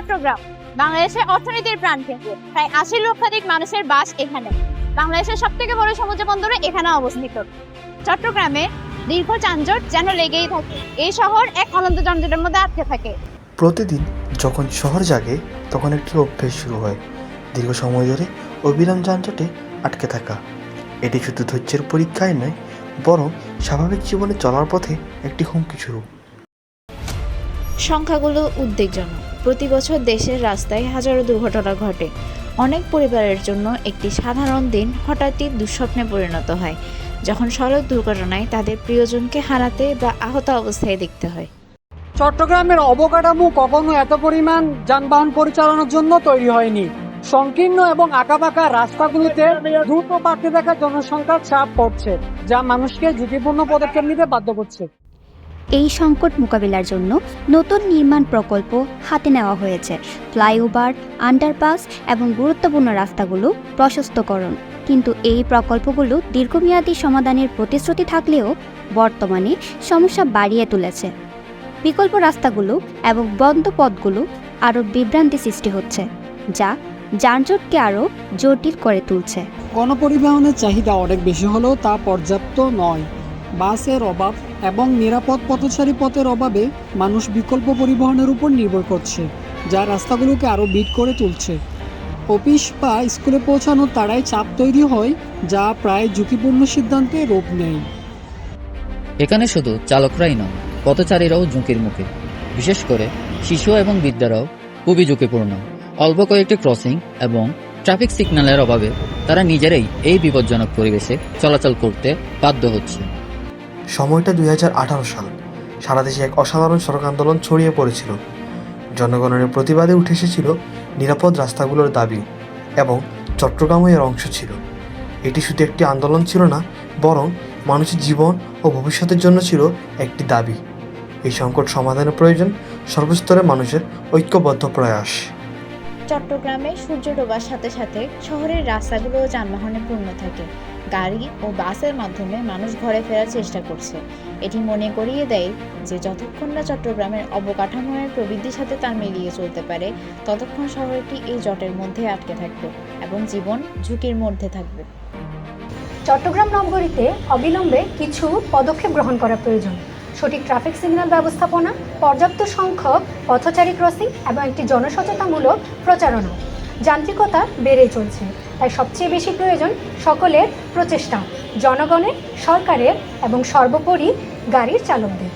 চট্টগ্রাম বাংলাদেশের অর্থনীতির প্রাণকেন্দ্র, প্রায় ৮০ লক্ষাধিক মানুষের বাস এখানে। বাংলাদেশের সবথেকে বড় সমুদ্র বন্দরে এখানে অবস্থিত। চট্টগ্রামে দীর্ঘ যানজট যেন লেগেই থাকে। এই শহর এক অনন্ত যানজটের মধ্যে আটকে থাকে। প্রতিদিন যখন শহর জাগে তখন একটি অভ্যেস শুরু হয়, দীর্ঘ সময় ধরে অবিরাম যানজটে আটকে থাকা। এটি শুধু ধৈর্যের পরীক্ষায় নয়, বরং স্বাভাবিক জীবনে চলার পথে একটি হুমকি শুরু। সংখ্যাগুলো উদ্বেগজনক। প্রতি বছর দেশের রাস্তায় হাজারো দুর্ঘটনা ঘটে। অনেক পরিবারের জন্য একটি সাধারণ দিন হঠাৎই দুঃস্বপ্নে পরিণত হয়, যখন সড়ক দুর্ঘটনায় তাদের প্রিয়জনকে হারাতে বা আহত অবস্থায় দেখতে হয়। চট্টগ্রামের অবকাঠামো কখনো এত পরিমাণ যানবাহন পরিচালনার জন্য তৈরি হয়নি। সংকীর্ণ এবং আঁকাবাঁকা রাস্তাগুলোতে দ্রুত বাড়তে থাকা জনসংখ্যার চাপ পড়ছে, যা মানুষকে ঝুঁকিপূর্ণ পদক্ষেপ নিতে বাধ্য করছে। এই সংকট মোকাবিলার জন্য নতুন নির্মাণ প্রকল্প হাতে নেওয়া হয়েছে। ফ্লাইওভার, আন্ডারপাস এবং গুরুত্বপূর্ণ রাস্তাগুলো প্রশস্তকরণ। কিন্তু এই প্রকল্পগুলো দীর্ঘমেয়াদী সমাধানের প্রতিশ্রুতি থাকলেও বর্তমানে সমস্যা বাড়িয়ে তুলেছে। বিকল্প রাস্তাগুলো এবং বন্ধ পথগুলো আরও বিভ্রান্তি সৃষ্টি হচ্ছে, যা যানজটকে আরও জটিল করে তুলছে। গণপরিবহনের চাহিদা অনেক বেশি হলেও তা পর্যাপ্ত নয়। বাসের অভাব এবং নিরাপদ পথচারী পথের অভাবে মানুষ বিকল্প পরিবহনের উপর নির্ভর করছে, যা রাস্তাগুলোকে আরও বিট করে তুলছে। অফিস বা স্কুলে পৌঁছানোর তাড়ায় চাপ তৈরি হয়, যা প্রায় ঝুঁকিপূর্ণ সিদ্ধান্তে রূপ নেয়। এখানে শুধু চালকরাই নয়, পথচারীরাও ঝুঁকির মুখে। বিশেষ করে শিশু এবং বৃদ্ধারাও খুবই ঝুঁকিপূর্ণ। অল্প কয়েকটি ক্রসিং এবং ট্রাফিক সিগন্যালের অভাবে তারা নিজেরাই এই বিপজ্জনক পরিবেশে চলাচল করতে বাধ্য হচ্ছে। সময়টা 2018 সাল। সারা দেশে এক অসাধারণ সড়ক আন্দোলন ছড়িয়ে পড়েছিল। জনগণের প্রতিবাদে উঠে এসেছিল নিরাপদ রাস্তাগুলোর দাবি, এবং চট্টগ্রামও এর অংশ ছিল। এটি শুধু একটি আন্দোলন ছিল না, বরং মানুষের জীবন ও ভবিষ্যতের জন্য ছিল একটি দাবি। এই সংকট সমাধানের প্রয়োজন সর্বস্তরের মানুষের ঐক্যবদ্ধ প্রয়াস। চট্টগ্রামে সূর্য ডোবার সাথে সাথে শহরের রাস্তাগুলোও যানবাহনে পূর্ণ থাকে। গাড়ি ও বাসের মাধ্যমে মানুষ ঘরে ফেরার চেষ্টা করছে। এটি মনে করিয়ে দেয় যে যতক্ষণ না চট্টগ্রামের অবকাঠামোর প্রবৃদ্ধির সাথে তাল মিলিয়ে চলতে পারে, ততক্ষণ শহরটি এই জটের মধ্যে আটকে থাকবে এবং জীবন ঝুঁকির মধ্যে থাকবে। চট্টগ্রাম নগরীতে অবিলম্বে কিছু পদক্ষেপ গ্রহণ করা প্রয়োজন। সঠিক ট্রাফিক সিগন্যাল ব্যবস্থাপনা, পর্যাপ্ত সংখ্যক পথচারী ক্রসিং এবং একটি জনসচেতনমূলক প্রচারণা। যান্ত্রিকতা বেড়েই চলছে, তাই সবচেয়ে বেশি প্রয়োজন সকলের প্রচেষ্টা, জনগণের, সরকারের এবং সর্বোপরি গাড়ির চালকদের।